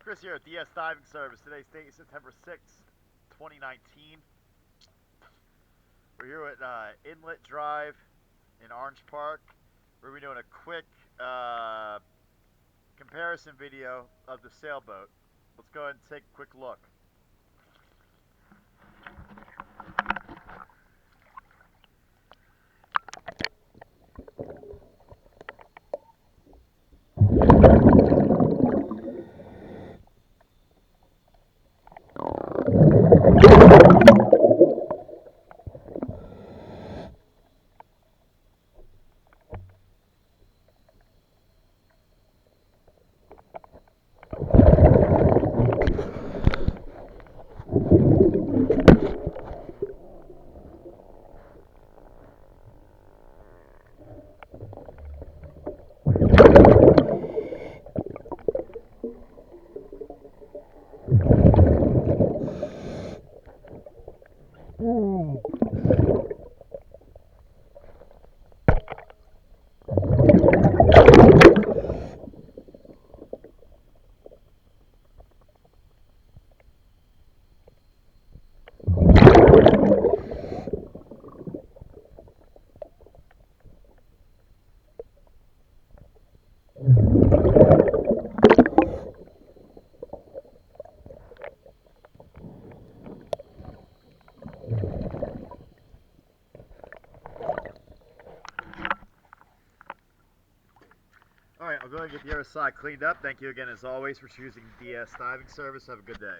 Chris here at DS Diving Service. Today's date is September 6th, 2019. We're here at Inlet Drive in Orange Park. We're going to be doing a quick comparison video of the sailboat. Let's go ahead and take a quick look. Alright, I'll go ahead and get the other side cleaned up. Thank you again as always for choosing DS Diving Service. Have a good day.